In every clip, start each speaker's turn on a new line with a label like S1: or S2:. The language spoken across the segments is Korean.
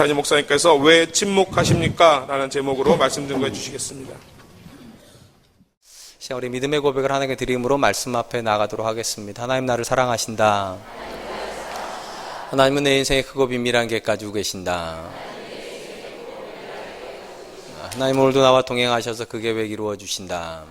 S1: 이탄희 목사님께서 왜 침묵하십니까? 라는 제목으로 말씀 증거해 주시겠습니다.
S2: 우리 믿음의 고백을 하나님께 드림으로 말씀 앞에 나가도록 하겠습니다. 하나님 나를 사랑하신다. 하나님은 내 인생의 크고 비밀한 계획 가지고 계신다. 하나님 오늘도 나와 동행하셔서 그 계획 이루어 주신다.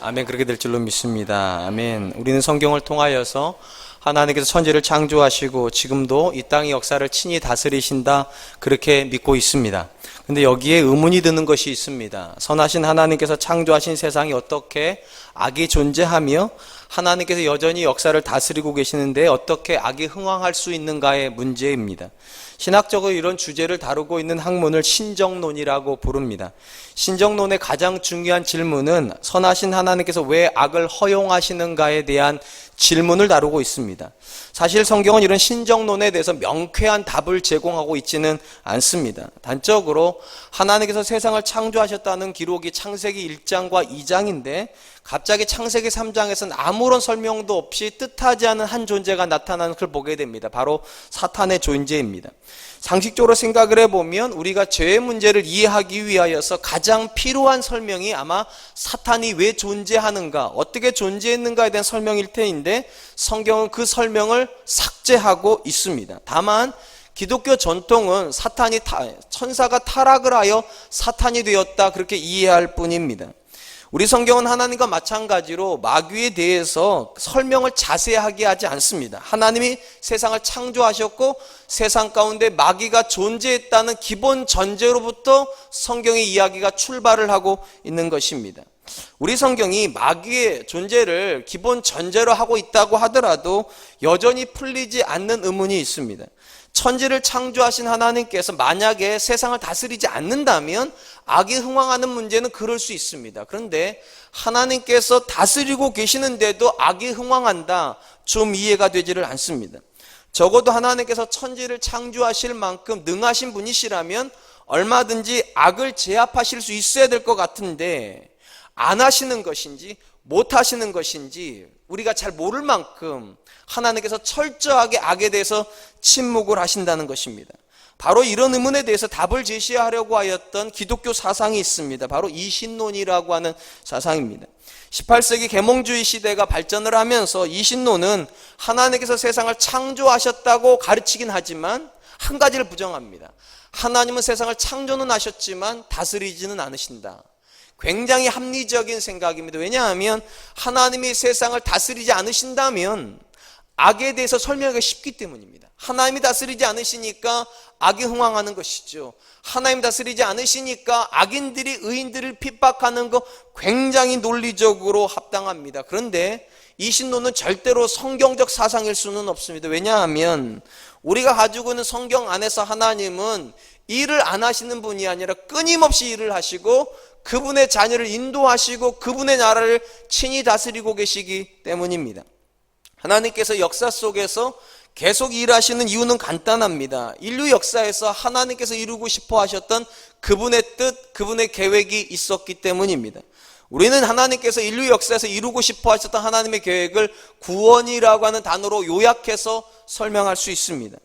S2: 아멘. 그렇게 될 줄로 믿습니다. 아멘. 우리는 성경을 통하여서 하나님께서 천지를 창조하시고 지금도 이 땅의 역사를 친히 다스리신다, 그렇게 믿고 있습니다. 근데 여기에 의문이 드는 것이 있습니다. 선하신 하나님께서 창조하신 세상이 어떻게 악이 존재하며 하나님께서 여전히 역사를 다스리고 계시는데 어떻게 악이 흥왕할 수 있는가의 문제입니다. 신학적으로 이런 주제를 다루고 있는 학문을 신정론이라고 부릅니다. 신정론의 가장 중요한 질문은 선하신 하나님께서 왜 악을 허용하시는가에 대한 질문을 다루고 있습니다. 사실 성경은 이런 신정론에 대해서 명쾌한 답을 제공하고 있지는 않습니다. 단적으로 하나님께서 세상을 창조하셨다는 기록이 창세기 1장과 2장인데 갑자기 창세기 3장에서는 아무런 설명도 없이 뜻하지 않은 한 존재가 나타나는 걸 보게 됩니다. 바로 사탄의 존재입니다. 상식적으로 생각을 해보면 우리가 죄의 문제를 이해하기 위하여서 가장 필요한 설명이 아마 사탄이 왜 존재하는가, 어떻게 존재했는가에 대한 설명일 테인데 성경은 그 설명을 삭제하고 있습니다. 다만 기독교 전통은 천사가 타락을 하여 사탄이 되었다, 그렇게 이해할 뿐입니다. 우리 성경은 하나님과 마찬가지로 마귀에 대해서 설명을 자세하게 하지 않습니다. 하나님이 세상을 창조하셨고 세상 가운데 마귀가 존재했다는 기본 전제로부터 성경의 이야기가 출발을 하고 있는 것입니다. 우리 성경이 마귀의 존재를 기본 전제로 하고 있다고 하더라도 여전히 풀리지 않는 의문이 있습니다. 천지를 창조하신 하나님께서 만약에 세상을 다스리지 않는다면 악이 흥왕하는 문제는 그럴 수 있습니다. 그런데 하나님께서 다스리고 계시는데도 악이 흥왕한다, 좀 이해가 되지를 않습니다. 적어도 하나님께서 천지를 창조하실 만큼 능하신 분이시라면 얼마든지 악을 제압하실 수 있어야 될 것 같은데 안 하시는 것인지 못 하시는 것인지 우리가 잘 모를 만큼 하나님께서 철저하게 악에 대해서 침묵을 하신다는 것입니다. 바로 이런 의문에 대해서 답을 제시하려고 하였던 기독교 사상이 있습니다. 바로 이신론이라고 하는 사상입니다. 18세기 계몽주의 시대가 발전을 하면서 이신론은 하나님께서 세상을 창조하셨다고 가르치긴 하지만 한 가지를 부정합니다. 하나님은 세상을 창조는 하셨지만 다스리지는 않으신다. 굉장히 합리적인 생각입니다. 왜냐하면 하나님이 세상을 다스리지 않으신다면 악에 대해서 설명하기가 쉽기 때문입니다. 하나님이 다스리지 않으시니까 악이 흥왕하는 것이죠. 하나님 다스리지 않으시니까 악인들이 의인들을 핍박하는 거 굉장히 논리적으로 합당합니다. 그런데 이 신론은 절대로 성경적 사상일 수는 없습니다. 왜냐하면 우리가 가지고 있는 성경 안에서 하나님은 일을 안 하시는 분이 아니라 끊임없이 일을 하시고 그분의 자녀를 인도하시고 그분의 나라를 친히 다스리고 계시기 때문입니다. 하나님께서 역사 속에서 계속 일하시는 이유는 간단합니다. 인류 역사에서 하나님께서 이루고 싶어 하셨던 그분의 뜻, 그분의 계획이 있었기 때문입니다. 우리는 하나님께서 인류 역사에서 이루고 싶어 하셨던 하나님의 계획을 구원이라고 하는 단어로 요약해서 설명할 수 있습니다.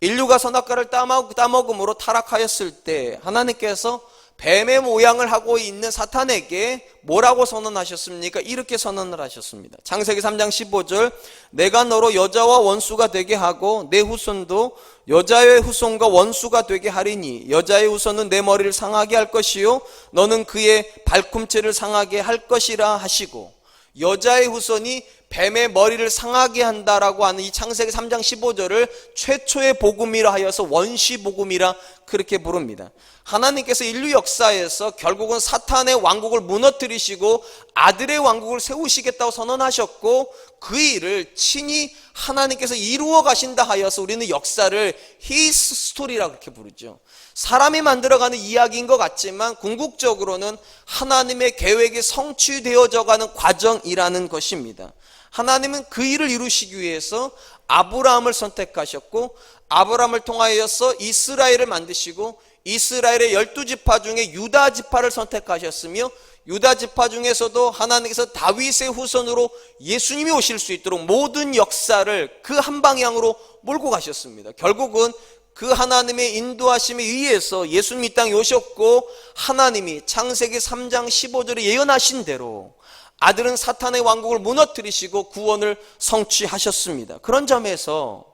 S2: 인류가 선악과를 따먹음으로 타락하였을 때 하나님께서 뱀의 모양을 하고 있는 사탄에게 뭐라고 선언하셨습니까? 이렇게 선언을 하셨습니다. 창세기 3장 15절, 내가 너로 여자와 원수가 되게 하고 내 후손도 여자의 후손과 원수가 되게 하리니 여자의 후손은 내 머리를 상하게 할 것이요 너는 그의 발꿈치를 상하게 할 것이라 하시고, 여자의 후손이 뱀의 머리를 상하게 한다라고 하는 이 창세기 3장 15절을 최초의 복음이라 하여서 원시복음이라 그렇게 부릅니다. 하나님께서 인류 역사에서 결국은 사탄의 왕국을 무너뜨리시고 아들의 왕국을 세우시겠다고 선언하셨고 그 일을 친히 하나님께서 이루어 가신다 하여서 우리는 역사를 히스 스토리라고 그렇게 부르죠. 사람이 만들어가는 이야기인 것 같지만 궁극적으로는 하나님의 계획이 성취되어져 가는 과정이라는 것입니다. 하나님은 그 일을 이루시기 위해서 아브라함을 선택하셨고 아브라함을 통하여서 이스라엘을 만드시고 이스라엘의 12지파 중에 유다 지파를 선택하셨으며 유다 지파 중에서도 하나님께서 다윗의 후손으로 예수님이 오실 수 있도록 모든 역사를 그 한 방향으로 몰고 가셨습니다. 결국은 그 하나님의 인도하심에 의해서 예수님이 이 땅에 오셨고 하나님이 창세기 3장 15절에 예언하신 대로 아들은 사탄의 왕국을 무너뜨리시고 구원을 성취하셨습니다. 그런 점에서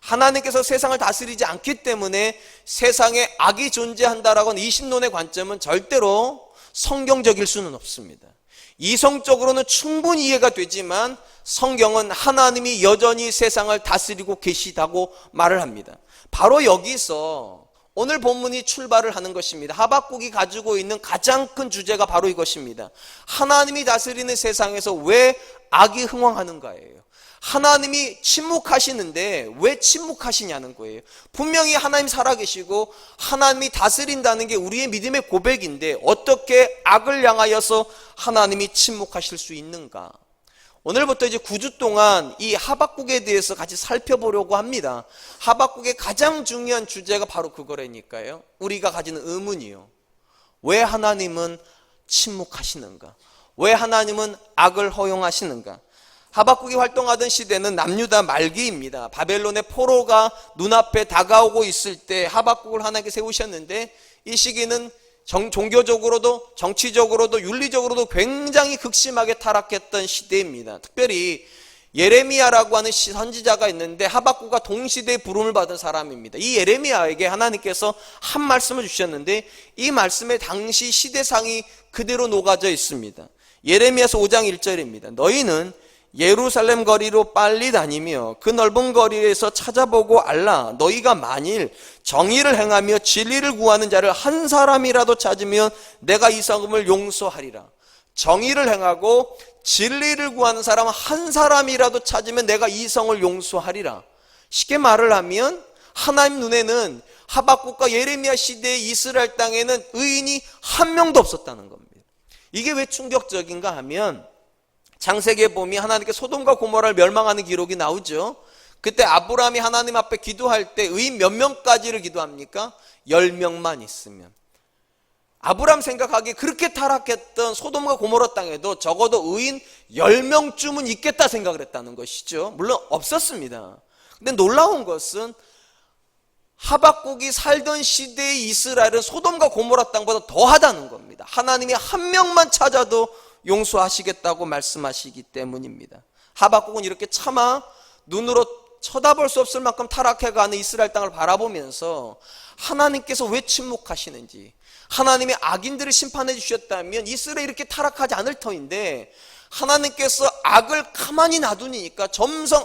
S2: 하나님께서 세상을 다스리지 않기 때문에 세상에 악이 존재한다라고 하는 이신론의 관점은 절대로 성경적일 수는 없습니다. 이성적으로는 충분히 이해가 되지만 성경은 하나님이 여전히 세상을 다스리고 계시다고 말을 합니다. 바로 여기서 오늘 본문이 출발을 하는 것입니다. 하박국이 가지고 있는 가장 큰 주제가 바로 이것입니다. 하나님이 다스리는 세상에서 왜 악이 흥왕하는가예요. 하나님이 침묵하시는데 왜 침묵하시냐는 거예요. 분명히 하나님 살아계시고 하나님이 다스린다는 게 우리의 믿음의 고백인데 어떻게 악을 향하여서 하나님이 침묵하실 수 있는가? 오늘부터 이제 9주 동안 이 하박국에 대해서 같이 살펴보려고 합니다. 하박국의 가장 중요한 주제가 바로 그거라니까요. 우리가 가지는 의문이요. 왜 하나님은 침묵하시는가? 왜 하나님은 악을 허용하시는가? 하박국이 활동하던 시대는 남유다 말기입니다. 바벨론의 포로가 눈앞에 다가오고 있을 때 하박국을 하나님께 세우셨는데 이 시기는 종교적으로도 정치적으로도 윤리적으로도 굉장히 극심하게 타락했던 시대입니다. 특별히 예레미야라고 하는 선지자가 있는데 하박국과 동시대에 부름을 받은 사람입니다. 이 예레미야에게 하나님께서 한 말씀을 주셨는데 이 말씀에 당시 시대상이 그대로 녹아져 있습니다. 예레미야서 5장 1절입니다. 너희는 예루살렘 거리로 빨리 다니며 그 넓은 거리에서 찾아보고 알라. 너희가 만일 정의를 행하며 진리를 구하는 자를 한 사람이라도 찾으면 내가 이 성읍을 용서하리라. 정의를 행하고 진리를 구하는 사람 한 사람이라도 찾으면 내가 이 성을 용서하리라. 쉽게 말을 하면 하나님 눈에는 하박국과 예레미야 시대의 이스라엘 땅에는 의인이 한 명도 없었다는 겁니다. 이게 왜 충격적인가 하면 창세기에 보면 하나님께 소돔과 고모라를 멸망하는 기록이 나오죠. 그때 아브라함이 하나님 앞에 기도할 때 의인 몇 명까지를 기도합니까? 10명만 있으면. 아브라함 생각하기에 그렇게 타락했던 소돔과 고모라 땅에도 적어도 의인 10명쯤은 있겠다 생각을 했다는 것이죠. 물론 없었습니다. 근데 놀라운 것은 하박국이 살던 시대의 이스라엘은 소돔과 고모라 땅보다 더하다는 겁니다. 하나님이 한 명만 찾아도 용서하시겠다고 말씀하시기 때문입니다. 하박국은 이렇게 차마 눈으로 쳐다볼 수 없을 만큼 타락해가는 이스라엘 땅을 바라보면서 하나님께서 왜 침묵하시는지, 하나님이 악인들을 심판해 주셨다면 이스라엘이 이렇게 타락하지 않을 터인데 하나님께서 악을 가만히 놔두니까 점점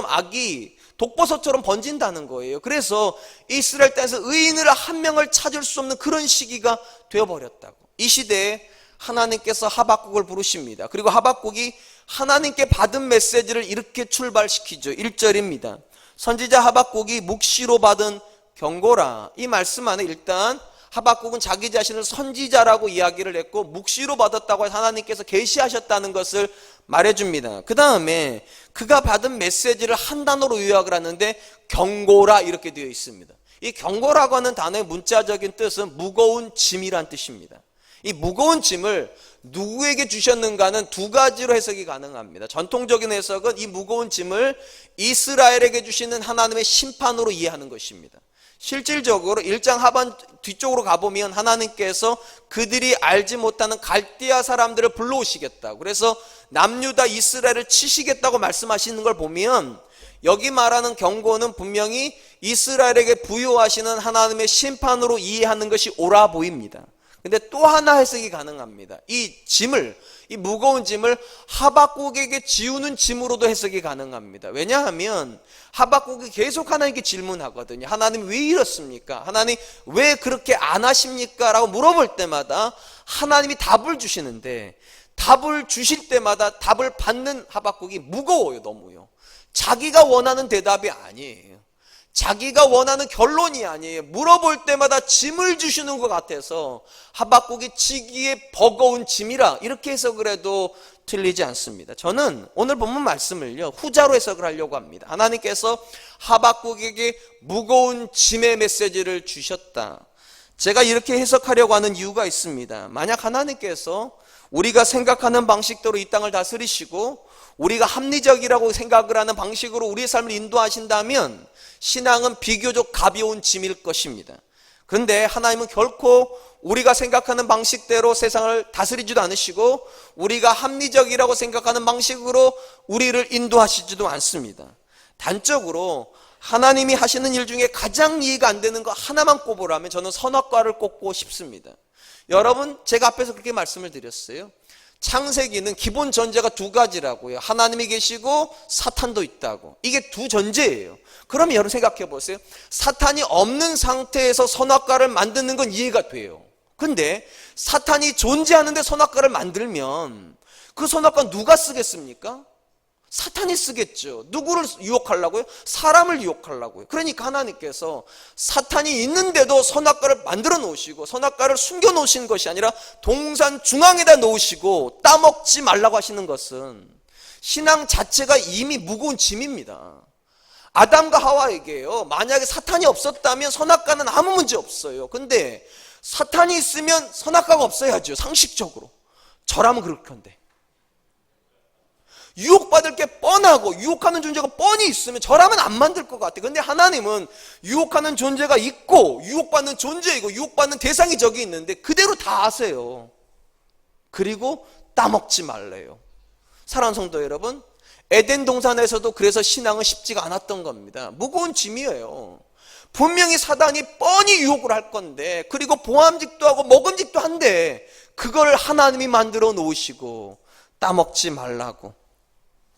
S2: 악이 독버섯처럼 번진다는 거예요. 그래서 이스라엘 땅에서 의인을 한 명을 찾을 수 없는 그런 시기가 되어버렸다고. 이 시대에 하나님께서 하박국을 부르십니다. 그리고 하박국이 하나님께 받은 메시지를 이렇게 출발시키죠. 1절입니다. 선지자 하박국이 묵시로 받은 경고라. 이 말씀 안에 일단 하박국은 자기 자신을 선지자라고 이야기를 했고 묵시로 받았다고 해서 하나님께서 계시하셨다는 것을 말해줍니다. 그 다음에 그가 받은 메시지를 한 단어로 요약을 하는데 경고라 이렇게 되어 있습니다. 이 경고라고 하는 단어의 문자적인 뜻은 무거운 짐이란 뜻입니다. 이 무거운 짐을 누구에게 주셨는가는 두 가지로 해석이 가능합니다. 전통적인 해석은 이 무거운 짐을 이스라엘에게 주시는 하나님의 심판으로 이해하는 것입니다. 실질적으로 1장 하반 뒤쪽으로 가보면 하나님께서 그들이 알지 못하는 갈대아 사람들을 불러오시겠다고, 그래서 남유다 이스라엘을 치시겠다고 말씀하시는 걸 보면 여기 말하는 경고는 분명히 이스라엘에게 부여하시는 하나님의 심판으로 이해하는 것이 옳아 보입니다. 근데 또 하나 해석이 가능합니다. 이 무거운 짐을 하박국에게 지우는 짐으로도 해석이 가능합니다. 왜냐하면 하박국이 계속 하나님께 질문하거든요. 하나님 왜 이렇습니까? 하나님 왜 그렇게 안 하십니까? 라고 물어볼 때마다 하나님이 답을 주시는데 답을 주실 때마다 답을 받는 하박국이 무거워요. 너무요. 자기가 원하는 대답이 아니에요. 자기가 원하는 결론이 아니에요. 물어볼 때마다 짐을 주시는 것 같아서 하박국이 지기에 버거운 짐이라 이렇게 해석을 해도 틀리지 않습니다. 저는 오늘 본문 말씀을요 후자로 해석을 하려고 합니다. 하나님께서 하박국에게 무거운 짐의 메시지를 주셨다. 제가 이렇게 해석하려고 하는 이유가 있습니다. 만약 하나님께서 우리가 생각하는 방식대로 이 땅을 다스리시고 우리가 합리적이라고 생각을 하는 방식으로 우리의 삶을 인도하신다면 신앙은 비교적 가벼운 짐일 것입니다. 그런데 하나님은 결코 우리가 생각하는 방식대로 세상을 다스리지도 않으시고 우리가 합리적이라고 생각하는 방식으로 우리를 인도하시지도 않습니다. 단적으로 하나님이 하시는 일 중에 가장 이해가 안 되는 거 하나만 꼽으라면 저는 선악과를 꼽고 싶습니다. 여러분, 제가 앞에서 그렇게 말씀을 드렸어요. 창세기는 기본 전제가 두 가지라고요. 하나님이 계시고 사탄도 있다고. 이게 두 전제예요. 그럼 여러분 생각해 보세요. 사탄이 없는 상태에서 선악과를 만드는 건 이해가 돼요. 근데 사탄이 존재하는데 선악과를 만들면 그 선악과는 누가 쓰겠습니까? 사탄이 쓰겠죠. 누구를 유혹하려고요? 사람을 유혹하려고요. 그러니까 하나님께서 사탄이 있는데도 선악과를 만들어 놓으시고 선악과를 숨겨 놓으신 것이 아니라 동산 중앙에다 놓으시고 따먹지 말라고 하시는 것은 신앙 자체가 이미 무거운 짐입니다. 아담과 하와에게요, 만약에 사탄이 없었다면 선악과는 아무 문제 없어요. 근데 사탄이 있으면 선악과가 없어야죠. 상식적으로. 저라면 그럴 건데 유혹받을 게 뻔하고 유혹하는 존재가 뻔히 있으면 저라면 안 만들 것 같아요. 근데 하나님은 유혹하는 존재가 있고 유혹받는 존재이고 유혹받는 대상이 저기 있는데 그대로 다 아세요. 그리고 따먹지 말래요. 사랑하는 성도 여러분, 에덴 동산에서도 그래서 신앙은 쉽지가 않았던 겁니다. 무거운 짐이에요. 분명히 사단이 뻔히 유혹을 할 건데 그리고 보암직도 하고 먹음직도 한데 그걸 하나님이 만들어 놓으시고 따먹지 말라고.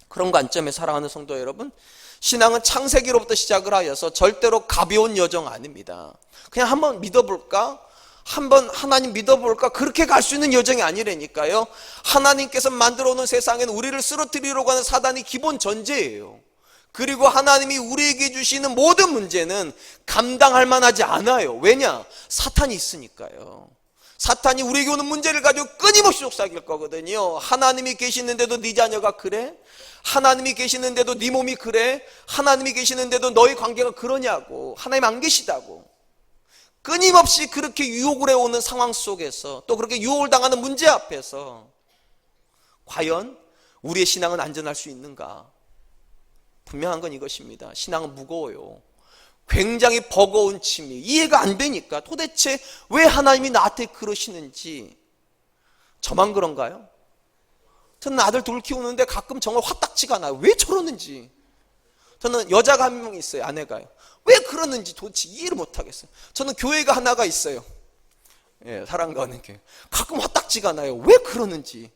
S2: 그런 관점에 사랑하는 성도 여러분, 신앙은 창세기로부터 시작을 하여서 절대로 가벼운 여정 아닙니다. 그냥 한번 믿어볼까? 한번 하나님 믿어볼까? 그렇게 갈 수 있는 여정이 아니라니까요. 하나님께서 만들어 놓은 세상에는 우리를 쓰러뜨리려고 하는 사단이 기본 전제예요. 그리고 하나님이 우리에게 주시는 모든 문제는 감당할 만하지 않아요. 왜냐? 사탄이 있으니까요. 사탄이 우리에게 오는 문제를 가지고 끊임없이 속삭일 거거든요. 하나님이 계시는데도 네 자녀가 그래? 하나님이 계시는데도 네 몸이 그래? 하나님이 계시는데도 너희 관계가 그러냐고. 하나님 안 계시다고. 끊임없이 그렇게 유혹을 해오는 상황 속에서 또 그렇게 유혹을 당하는 문제 앞에서 과연 우리의 신앙은 안전할 수 있는가? 분명한 건 이것입니다. 신앙은 무거워요. 굉장히 버거운 짐이 이해가 안 되니까 도대체 왜 하나님이 나한테 그러시는지. 저만 그런가요? 저는 아들 둘 키우는데 가끔 정말 화딱지가 나요. 왜 저러는지. 저는 여자가 한 명 있어요. 아내가요. 왜 그러는지 도대체 이해를 못하겠어요. 저는 교회가 하나가 있어요. 예, 사랑과 하는 교회. 가끔 화딱지가 나요. 왜 그러는지.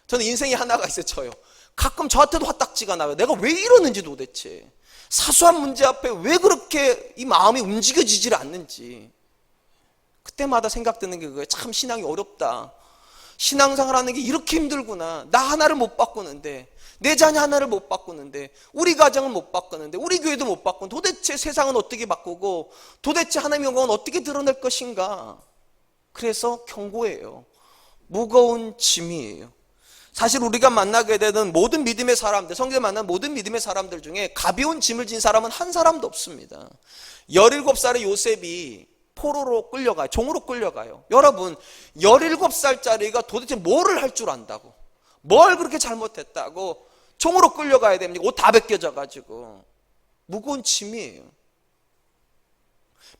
S2: 저는 인생이 하나가 있어요. 저요. 가끔 저한테도 화딱지가 나요. 내가 왜 이러는지 도대체. 사소한 문제 앞에 왜 그렇게 이 마음이 움직여지질 않는지. 그때마다 생각드는 게 그거예요. 참 신앙이 어렵다. 신앙생활하는 게 이렇게 힘들구나. 나 하나를 못 바꾸는데, 내 자녀 하나를 못 바꾸는데, 우리 가정은 못 바꾸는데, 우리 교회도 못 바꾸는데 도대체 세상은 어떻게 바꾸고 도대체 하나님의 영광은 어떻게 드러낼 것인가. 그래서 경고예요. 무거운 짐이에요. 사실 우리가 만나게 되는 모든 믿음의 사람들, 성경에 만난 모든 믿음의 사람들 중에 가벼운 짐을 진 사람은 한 사람도 없습니다. 17살의 요셉이 포로로 끌려가요. 종으로 끌려가요. 여러분, 17살짜리가 도대체 뭐를 할 줄 안다고, 뭘 그렇게 잘못했다고 종으로 끌려가야 됩니까? 옷 다 벗겨져 가지고. 무거운 짐이에요.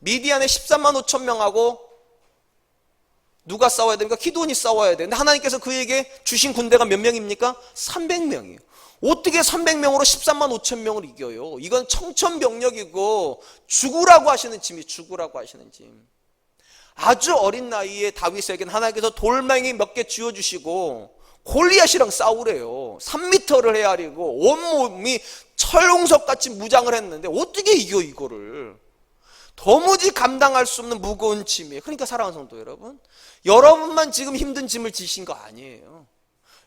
S2: 미디안의 13만 5천 명하고 누가 싸워야 됩니까? 기드온이 싸워야 되는데 하나님께서 그에게 주신 군대가 몇 명입니까? 300명이에요. 어떻게 300명으로 13만 5천 명을 이겨요? 이건 청천벽력이고 죽으라고 하시는 짐이, 죽으라고 하시는 짐. 아주 어린 나이에 다윗에게는 하나님께서 돌멩이 몇 개 쥐어주시고 골리앗이랑 싸우래요. 3m를 헤아리고 온몸이 철옹석같이 무장을 했는데 어떻게 이겨 이거를. 도무지 감당할 수 없는 무거운 짐이에요. 그러니까 사랑하는 성도 여러분, 여러분만 지금 힘든 짐을 지신 거 아니에요.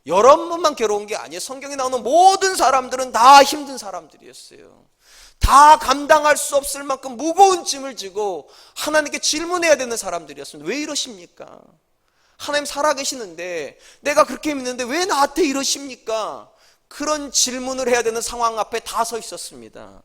S2: 여러분만 괴로운 게 아니에요. 성경에 나오는 모든 사람들은 다 힘든 사람들이었어요. 다 감당할 수 없을 만큼 무거운 짐을 지고 하나님께 질문해야 되는 사람들이었습니다. 왜 이러십니까? 하나님 살아계시는데 내가 그렇게 믿는데 왜 나한테 이러십니까? 그런 질문을 해야 되는 상황 앞에 다 서 있었습니다.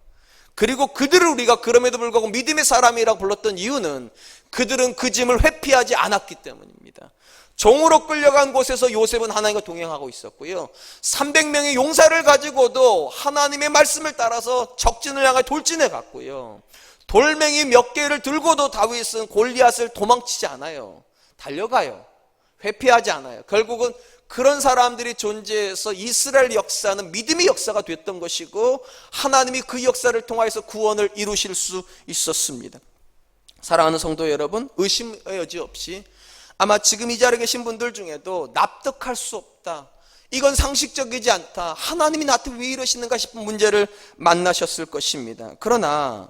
S2: 그리고 그들을 우리가 그럼에도 불구하고 믿음의 사람이라고 불렀던 이유는 그들은 그 짐을 회피하지 않았기 때문입니다. 종으로 끌려간 곳에서 요셉은 하나님과 동행하고 있었고요. 300명의 용사를 가지고도 하나님의 말씀을 따라서 적진을 향해 돌진해 갔고요. 돌멩이 몇 개를 들고도 다윗은 골리앗을 도망치지 않아요. 달려가요. 회피하지 않아요. 결국은 그런 사람들이 존재해서 이스라엘 역사는 믿음의 역사가 됐던 것이고 하나님이 그 역사를 통하여서 구원을 이루실 수 있었습니다. 사랑하는 성도 여러분, 의심의 여지 없이 아마 지금 이 자리에 계신 분들 중에도 납득할 수 없다, 이건 상식적이지 않다, 하나님이 나한테 왜 이러시는가 싶은 문제를 만나셨을 것입니다. 그러나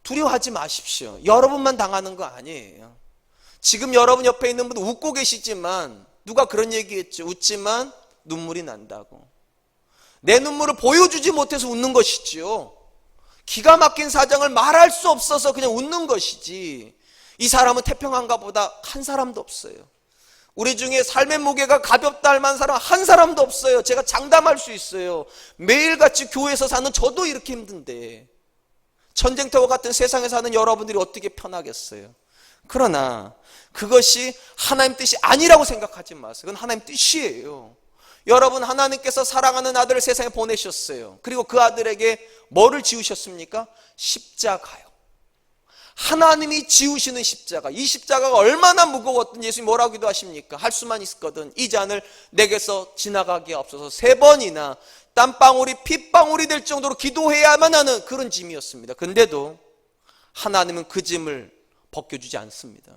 S2: 두려워하지 마십시오. 여러분만 당하는 거 아니에요. 지금 여러분 옆에 있는 분도 웃고 계시지만 누가 그런 얘기했죠. 웃지만 눈물이 난다고. 내 눈물을 보여주지 못해서 웃는 것이지요. 기가 막힌 사정을 말할 수 없어서 그냥 웃는 것이지, 이 사람은 태평한가 보다 한 사람도 없어요. 우리 중에 삶의 무게가 가볍다 할 만한 사람 한 사람도 없어요. 제가 장담할 수 있어요. 매일같이 교회에서 사는 저도 이렇게 힘든데 전쟁터와 같은 세상에 사는 여러분들이 어떻게 편하겠어요. 그러나 그것이 하나님 뜻이 아니라고 생각하지 마세요. 그건 하나님 뜻이에요. 여러분, 하나님께서 사랑하는 아들을 세상에 보내셨어요. 그리고 그 아들에게 뭐를 지우셨습니까? 십자가요. 하나님이 지우시는 십자가, 이 십자가가 얼마나 무거웠던 예수님이 뭐라고 기도하십니까? 할 수만 있거든 이 잔을 내게서 지나가게 없어서 3번이나 땀방울이 핏방울이 될 정도로 기도해야만 하는 그런 짐이었습니다. 근데도 하나님은 그 짐을 벗겨주지 않습니다.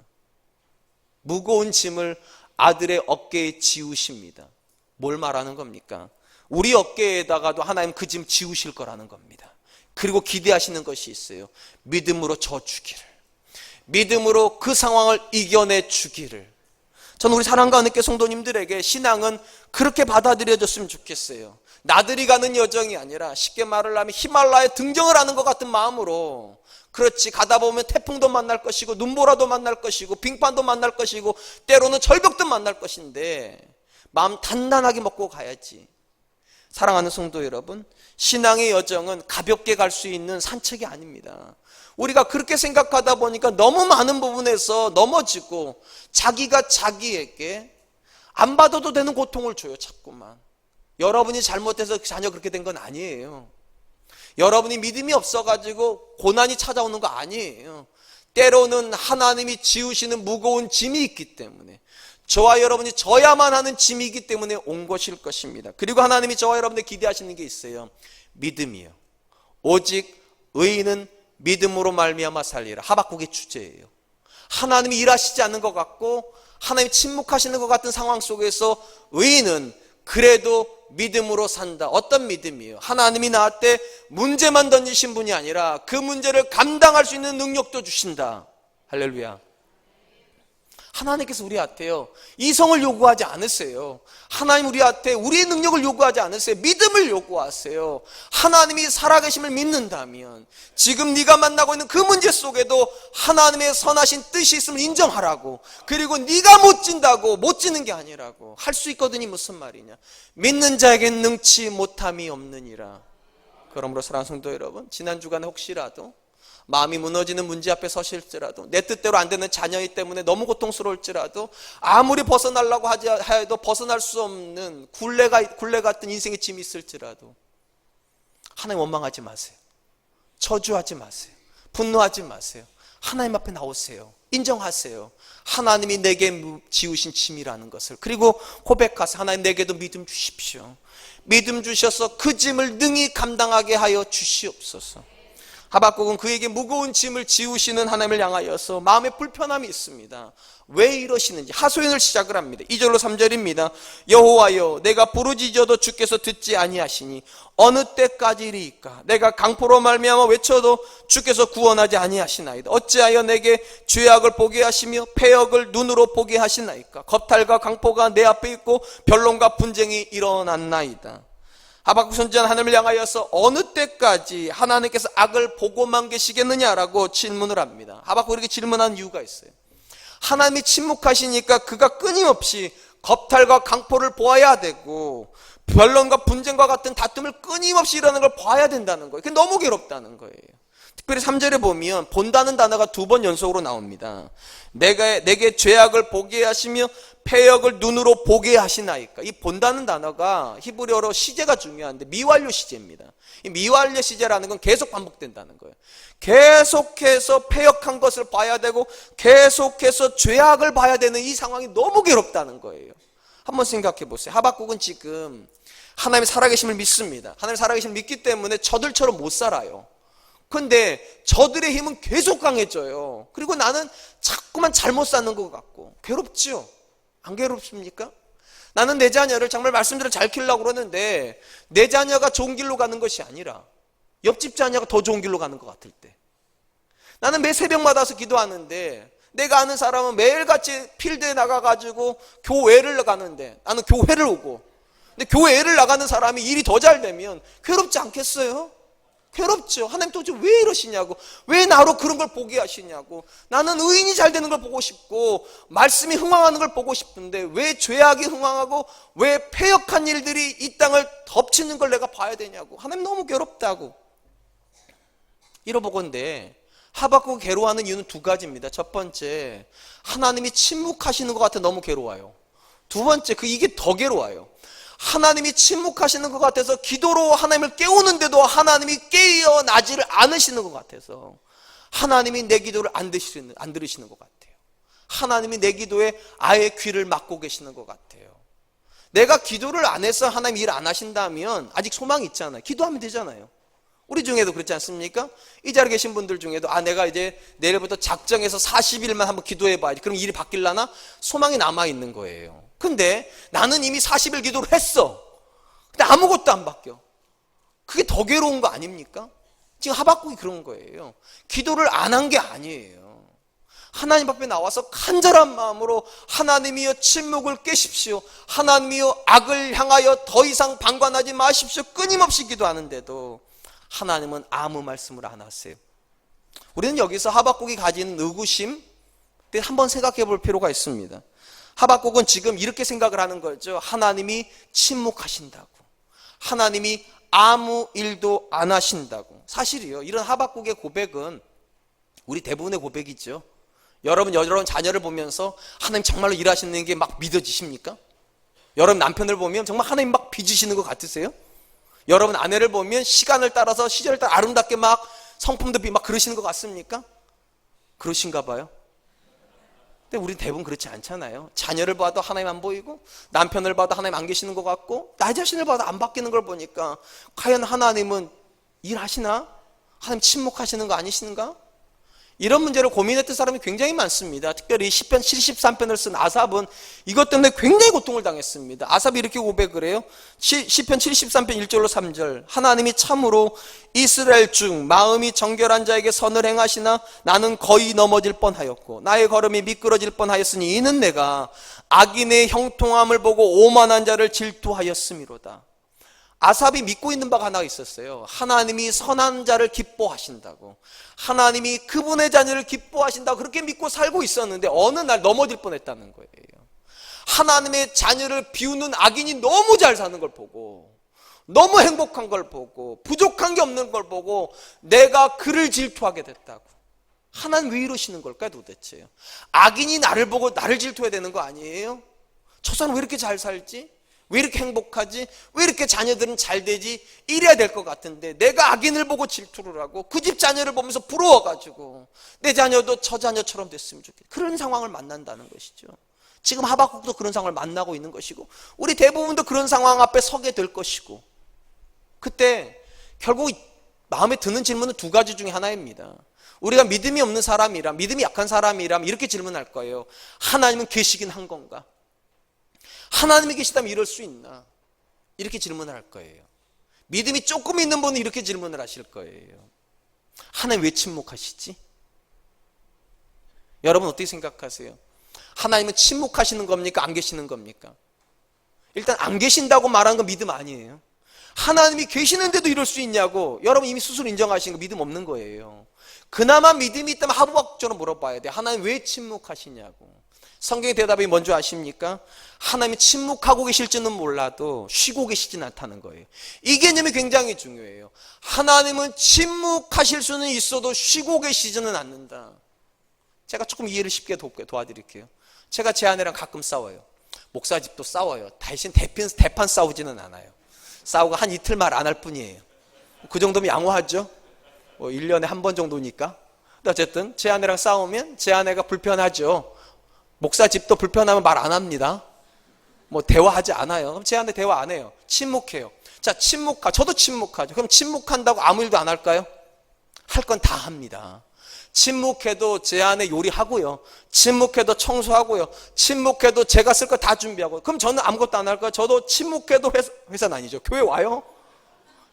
S2: 무거운 짐을 아들의 어깨에 지우십니다. 뭘 말하는 겁니까? 우리 어깨에다가도 하나님 그 짐 지우실 거라는 겁니다. 그리고 기대하시는 것이 있어요. 믿음으로 져주기를, 믿음으로 그 상황을 이겨내 주기를. 저는 우리 사랑과 은혜교회 성도님들에게 신앙은 그렇게 받아들여졌으면 좋겠어요. 나들이 가는 여정이 아니라, 쉽게 말을 하면 히말라야 등정을 하는 것 같은 마음으로, 그렇지, 가다 보면 태풍도 만날 것이고 눈보라도 만날 것이고 빙판도 만날 것이고 때로는 절벽도 만날 것인데 마음 단단하게 먹고 가야지. 사랑하는 성도 여러분, 신앙의 여정은 가볍게 갈 수 있는 산책이 아닙니다. 우리가 그렇게 생각하다 보니까 너무 많은 부분에서 넘어지고 자기가 자기에게 안 받아도 되는 고통을 줘요. 자꾸만. 여러분이 잘못해서 자녀 그렇게 된 건 아니에요. 여러분이 믿음이 없어가지고 고난이 찾아오는 거 아니에요. 때로는 하나님이 지우시는 무거운 짐이 있기 때문에, 저와 여러분이 져야만 하는 짐이기 때문에 온 것일 것입니다. 그리고 하나님이 저와 여러분들 기대하시는 게 있어요. 믿음이요. 오직 의인은 믿음으로 말미암아 살리라. 하박국의 주제예요. 하나님이 일하시지 않는 것 같고 하나님이 침묵하시는 것 같은 상황 속에서 의인은 그래도 믿음으로 산다. 어떤 믿음이에요? 하나님이 나한테 문제만 던지신 분이 아니라 그 문제를 감당할 수 있는 능력도 주신다. 할렐루야. 하나님께서 우리한테요, 이성을 요구하지 않으세요. 하나님 우리한테 우리의 능력을 요구하지 않으세요. 믿음을 요구하세요. 하나님이 살아계심을 믿는다면 지금 네가 만나고 있는 그 문제 속에도 하나님의 선하신 뜻이 있음을 인정하라고, 그리고 네가 못 진다고 못 지는 게 아니라고 할 수 있거든요. 무슨 말이냐? 믿는 자에겐 능치 못함이 없느니라. 그러므로 사랑하는 성도 여러분, 지난 주간에 혹시라도 마음이 무너지는 문제 앞에 서실지라도, 내 뜻대로 안 되는 자녀이 때문에 너무 고통스러울지라도, 아무리 벗어나려고 해도 벗어날 수 없는 굴레 같은 인생의 짐이 있을지라도 하나님 원망하지 마세요. 저주하지 마세요. 분노하지 마세요. 하나님 앞에 나오세요. 인정하세요. 하나님이 내게 지우신 짐이라는 것을. 그리고 고백하세요. 하나님, 내게도 믿음 주십시오. 믿음 주셔서 그 짐을 능히 감당하게 하여 주시옵소서. 하박국은 그에게 무거운 짐을 지우시는 하나님을 향하여서 마음에 불편함이 있습니다. 왜 이러시는지 하소연을 시작을 합니다. 2절로 3절입니다. 여호와여, 내가 부르짖어도 주께서 듣지 아니하시니 어느 때까지리이까? 내가 강포로 말미암아 외쳐도 주께서 구원하지 아니하시나이다. 어찌하여 내게 죄악을 보게 하시며 패역을 눈으로 보게 하시나이까? 겁탈과 강포가 내 앞에 있고 변론과 분쟁이 일어났나이다. 하박국 선지자는 하나님을 향하여서 어느 때까지 하나님께서 악을 보고만 계시겠느냐라고 질문을 합니다. 하박국이 이렇게 질문한 이유가 있어요. 하나님이 침묵하시니까 그가 끊임없이 겁탈과 강포를 보아야 되고 변론과 분쟁과 같은 다툼을 끊임없이 일어나는 걸 봐야 된다는 거예요. 그게 너무 괴롭다는 거예요. 특별히 3절에 보면 본다는 단어가 2번 연속으로 나옵니다. 내게 죄악을 보게 하시며 패역을 눈으로 보게 하시나이까. 이 본다는 단어가 히브리어로 시제가 중요한데 미완료 시제입니다. 이 미완료 시제라는 건 계속 반복된다는 거예요. 계속해서 패역한 것을 봐야 되고 계속해서 죄악을 봐야 되는 이 상황이 너무 괴롭다는 거예요. 한번 생각해 보세요. 하박국은 지금 하나님의 살아계심을 믿습니다. 하나님의 살아계심을 믿기 때문에 저들처럼 못 살아요. 근데 저들의 힘은 계속 강해져요. 그리고 나는 자꾸만 잘못 사는 것 같고 괴롭죠? 안 괴롭습니까? 나는 내 자녀를 정말 말씀대로 잘 키우려고 그러는데 내 자녀가 좋은 길로 가는 것이 아니라 옆집 자녀가 더 좋은 길로 가는 것 같을 때, 나는 매 새벽마다 와서 기도하는데 내가 아는 사람은 매일같이 필드에 나가가지고 교회를 가는데 나는 교회를 오고, 근데 교회를 나가는 사람이 일이 더 잘 되면 괴롭지 않겠어요? 괴롭죠. 하나님 도대체 왜 이러시냐고, 왜 나로 그런 걸 보게 하시냐고. 나는 의인이 잘 되는 걸 보고 싶고 말씀이 흥왕하는 걸 보고 싶은데 왜 죄악이 흥왕하고 왜 패역한 일들이 이 땅을 덮치는 걸 내가 봐야 되냐고. 하나님 너무 괴롭다고. 이러보건대 하박국 괴로워하는 이유는 2가지입니다. 첫 번째, 하나님이 침묵하시는 것 같아 너무 괴로워요. 두 번째, 이게 더 괴로워요. 하나님이 침묵하시는 것 같아서 기도로 하나님을 깨우는데도 하나님이 깨어나지를 않으시는 것 같아서 하나님이 내 기도를 안 들으시는 것 같아요. 하나님이 내 기도에 아예 귀를 막고 계시는 것 같아요. 내가 기도를 안 해서 하나님 일 안 하신다면 아직 소망이 있잖아요. 기도하면 되잖아요. 우리 중에도 그렇지 않습니까? 이 자리에 계신 분들 중에도 내가 이제 내일부터 작정해서 40일만 한번 기도해 봐야지, 그럼 일이 바뀔라나? 소망이 남아있는 거예요. 근데 나는 이미 40일 기도를 했어. 근데 아무것도 안 바뀌어. 그게 더 괴로운 거 아닙니까? 지금 하박국이 그런 거예요. 기도를 안 한 게 아니에요. 하나님 앞에 나와서 간절한 마음으로 하나님이여 침묵을 깨십시오, 하나님이여 악을 향하여 더 이상 방관하지 마십시오 끊임없이 기도하는데도 하나님은 아무 말씀을 안 하세요. 우리는 여기서 하박국이 가진 의구심 한번 생각해 볼 필요가 있습니다. 하박국은 지금 이렇게 생각을 하는 거죠. 하나님이 침묵하신다고, 하나님이 아무 일도 안 하신다고. 사실이요, 이런 하박국의 고백은 우리 대부분의 고백이죠. 여러분 자녀를 보면서 하나님 정말로 일하시는 게 막 믿어지십니까? 여러분 남편을 보면 정말 하나님 막 빚으시는 것 같으세요? 여러분 아내를 보면 시간을 따라서 시절을 따라 아름답게 막 성품도 막 그러시는 것 같습니까? 그러신가 봐요. 근데 우리 대부분 그렇지 않잖아요. 자녀를 봐도 하나님 안 보이고 남편을 봐도 하나님 안 계시는 것 같고 나 자신을 봐도 안 바뀌는 걸 보니까 과연 하나님은 일하시나? 하나님 침묵하시는 거 아니신가? 이런 문제를 고민했던 사람이 굉장히 많습니다. 특별히 시편 73편을 쓴 아삽은 이것 때문에 굉장히 고통을 당했습니다. 아삽이 이렇게 고백을 해요. 시편 73편 1절로 3절. 하나님이 참으로 이스라엘 중 마음이 정결한 자에게 선을 행하시나 나는 거의 넘어질 뻔하였고 나의 걸음이 미끄러질 뻔하였으니 이는 내가 악인의 형통함을 보고 오만한 자를 질투하였음이로다. 아삽이 믿고 있는 바가 하나 있었어요. 하나님이 선한 자를 기뻐하신다고, 하나님이 그분의 자녀를 기뻐하신다고 그렇게 믿고 살고 있었는데 어느 날 넘어질 뻔했다는 거예요. 하나님의 자녀를 비우는 악인이 너무 잘 사는 걸 보고, 너무 행복한 걸 보고, 부족한 게 없는 걸 보고 내가 그를 질투하게 됐다고. 하나님 왜 이러시는 걸까요 도대체? 악인이 나를 보고 나를 질투해야 되는 거 아니에요? 저 사람 왜 이렇게 잘 살지? 왜 이렇게 행복하지? 왜 이렇게 자녀들은 잘 되지? 이래야 될 것 같은데 내가 악인을 보고 질투를 하고 그 집 자녀를 보면서 부러워가지고 내 자녀도 저 자녀처럼 됐으면 좋겠다. 그런 상황을 만난다는 것이죠. 지금 하박국도 그런 상황을 만나고 있는 것이고 우리 대부분도 그런 상황 앞에 서게 될 것이고, 그때 결국 마음에 드는 질문은 2가지 중에 하나입니다. 우리가 믿음이 없는 사람이라, 믿음이 약한 사람이라면 이렇게 질문할 거예요. 하나님은 계시긴 한 건가? 하나님이 계시다면 이럴 수 있나? 이렇게 질문을 할 거예요. 믿음이 조금 있는 분은 이렇게 질문을 하실 거예요. 하나님 왜 침묵하시지? 여러분 어떻게 생각하세요? 하나님은 침묵하시는 겁니까? 안 계시는 겁니까? 일단 안 계신다고 말하는 건 믿음 아니에요. 하나님이 계시는데도 이럴 수 있냐고. 여러분 이미 스스로 인정하시는 거 믿음 없는 거예요. 그나마 믿음이 있다면 하부박처럼 물어봐야 돼. 하나님 왜 침묵하시냐고. 성경의 대답이 뭔지 아십니까? 하나님이 침묵하고 계실지는 몰라도 쉬고 계시진 않다는 거예요. 이 개념이 굉장히 중요해요. 하나님은 침묵하실 수는 있어도 쉬고 계시지는 않는다. 제가 조금 이해를 쉽게 도와드릴게요. 제가 제 아내랑 가끔 싸워요. 목사 집도 싸워요. 대신 대판 싸우지는 않아요. 싸우고 한 이틀 말 안 할 뿐이에요. 그 정도면 양호하죠? 1년에 한 번 정도니까. 근데 어쨌든 제 아내랑 싸우면 제 아내가 불편하죠. 목사 집도 불편하면 말 안 합니다. 대화하지 않아요. 그럼 제 아내 대화 안 해요. 침묵해요. 자, 저도 침묵하죠. 그럼 침묵한다고 아무 일도 안 할까요? 할 건 다 합니다. 침묵해도 제 아내 요리하고요. 침묵해도 청소하고요. 침묵해도 제가 쓸 거 다 준비하고. 그럼 저는 아무것도 안 할까요? 저도 침묵해도 회사는 아니죠. 교회 와요.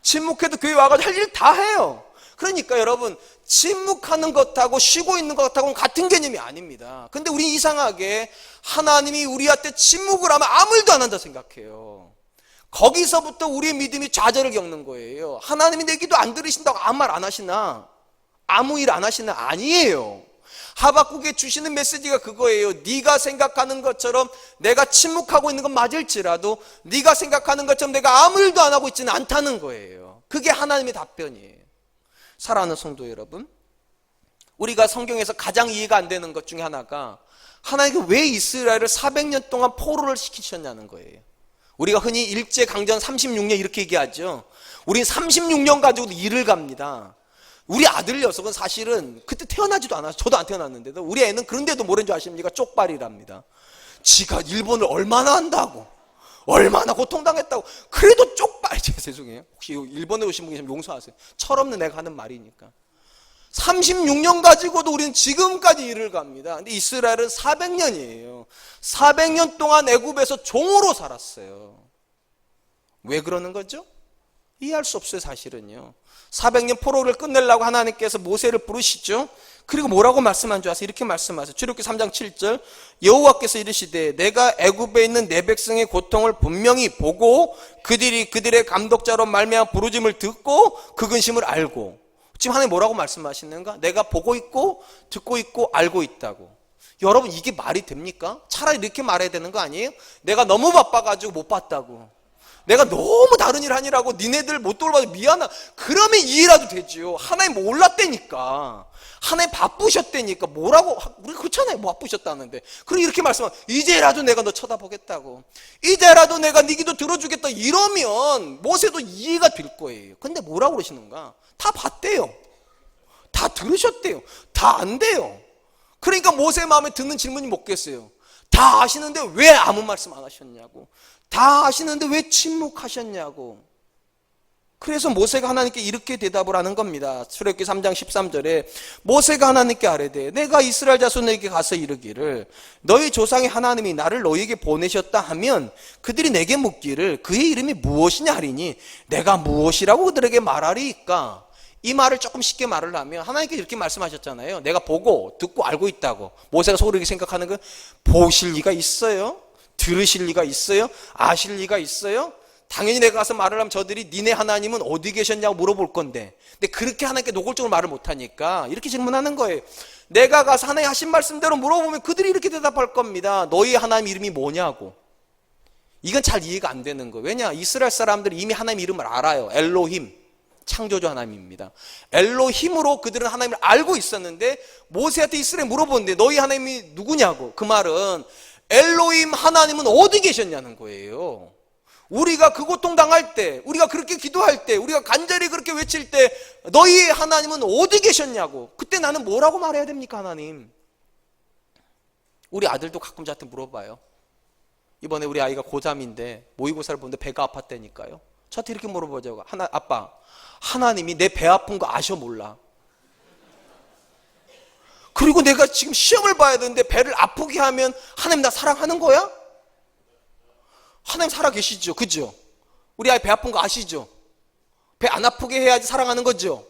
S2: 침묵해도 교회 와가지고 할 일 다 해요. 그러니까 여러분, 침묵하는 것하고 쉬고 있는 것하고는 같은 개념이 아닙니다. 근데 우리 이상하게 하나님이 우리한테 침묵을 하면 아무 일도 안 한다 생각해요. 거기서부터 우리의 믿음이 좌절을 겪는 거예요. 하나님이 내 기도 안 들으신다고 아무 말 안 하시나? 아무 일 안 하시나? 아니에요. 하박국에 주시는 메시지가 그거예요. 네가 생각하는 것처럼 내가 침묵하고 있는 건 맞을지라도 네가 생각하는 것처럼 내가 아무 일도 안 하고 있지는 않다는 거예요. 그게 하나님의 답변이에요. 사랑하는 성도 여러분, 우리가 성경에서 가장 이해가 안 되는 것 중에 하나가 하나님이 왜 이스라엘을 400년 동안 포로를 시키셨냐는 거예요. 우리가 흔히 일제강점 36년 이렇게 얘기하죠. 우린 36년 가지고도 일을 갑니다. 우리 아들 녀석은 사실은 그때 태어나지도 않았어요. 저도 안 태어났는데도 우리 애는 그런데도 모르는 줄 아십니까? 쪽발이랍니다. 지가 일본을 얼마나 한다고, 얼마나 고통당했다고. 그래도 쪽발. 죄송해요. 혹시 일본에 오신 분 계시면 용서하세요. 철없는 애가 하는 말이니까. 36년 가지고도 우리는 지금까지 일을 갑니다. 근데 이스라엘은 400년이에요. 400년 동안 애굽에서 종으로 살았어요. 왜 그러는 거죠? 이해할 수 없어요, 사실은요. 400년 포로를 끝내려고 하나님께서 모세를 부르시죠. 그리고 뭐라고 말씀한 줄 아세요? 이렇게 말씀하세요. 출애굽기 3장 7절, 여호와께서 이르시되 내가 애굽에 있는 내 백성의 고통을 분명히 보고 그들이 그들의 감독자로 말미암아 부르짐을 듣고 그 근심을 알고. 지금 하나님 뭐라고 말씀하시는가? 내가 보고 있고 듣고 있고 알고 있다고. 여러분, 이게 말이 됩니까? 차라리 이렇게 말해야 되는 거 아니에요? 내가 너무 바빠가지고 못 봤다고. 내가 너무 다른 일 하느라고 니네들 못 돌봐서 미안하. 그러면 이해라도 되지요. 하나님 몰랐다니까. 하나님 바쁘셨다니까. 뭐라고, 우리 그렇잖아요. 뭐 바쁘셨다는데. 그럼 이렇게 말씀하면 이제라도 내가 너 쳐다보겠다고, 이제라도 내가 네 기도 들어주겠다, 이러면 모세도 이해가 될 거예요. 근데 뭐라고 그러시는가? 다 봤대요. 다 들으셨대요. 다 안돼요. 그러니까 모세 마음에 드는 질문이 뭐겠어요? 다 아시는데 왜 아무 말씀 안 하셨냐고. 다 아시는데 왜 침묵하셨냐고. 그래서 모세가 하나님께 이렇게 대답을 하는 겁니다. 출애굽기 3장 13절에 모세가 하나님께 아뢰되 내가 이스라엘 자손에게 가서 이르기를 너희 조상의 하나님이 나를 너희에게 보내셨다 하면 그들이 내게 묻기를 그의 이름이 무엇이냐 하리니 내가 무엇이라고 그들에게 말하리이까. 이 말을 조금 쉽게 말을 하면 하나님께 이렇게 말씀하셨잖아요. 내가 보고 듣고 알고 있다고. 모세가 속으로 이렇게 생각하는 건 보실 리가 있어요? 들으실 리가 있어요? 아실 리가 있어요? 당연히 내가 가서 말을 하면 저들이 니네 하나님은 어디 계셨냐고 물어볼 건데, 근데 그렇게 하나님께 노골적으로 말을 못하니까 이렇게 질문하는 거예요. 내가 가서 하나님 하신 말씀대로 물어보면 그들이 이렇게 대답할 겁니다. 너희 하나님 이름이 뭐냐고. 이건 잘 이해가 안 되는 거예요. 왜냐? 이스라엘 사람들이 이미 하나님 이름을 알아요. 엘로힘, 창조주 하나님입니다. 엘로힘으로 그들은 하나님을 알고 있었는데 모세한테 이스라엘 물어보는데 너희 하나님이 누구냐고. 그 말은 엘로힘 하나님은 어디 계셨냐는 거예요. 우리가 그 고통 당할 때, 우리가 그렇게 기도할 때, 우리가 간절히 그렇게 외칠 때 너희 하나님은 어디 계셨냐고. 그때 나는 뭐라고 말해야 됩니까? 하나님. 우리 아들도 가끔 저한테 물어봐요. 이번에 우리 아이가 고3인데 모의고사를 보는데 배가 아팠다니까요. 저한테 이렇게 물어보죠. 아빠, 하나님이 내 배 아픈 거 아셔 몰라? 그리고 내가 지금 시험을 봐야 되는데 배를 아프게 하면 하나님 나 사랑하는 거야? 하나님 살아계시죠? 그죠? 우리 아이 배 아픈 거 아시죠? 배 안 아프게 해야지 사랑하는 거죠?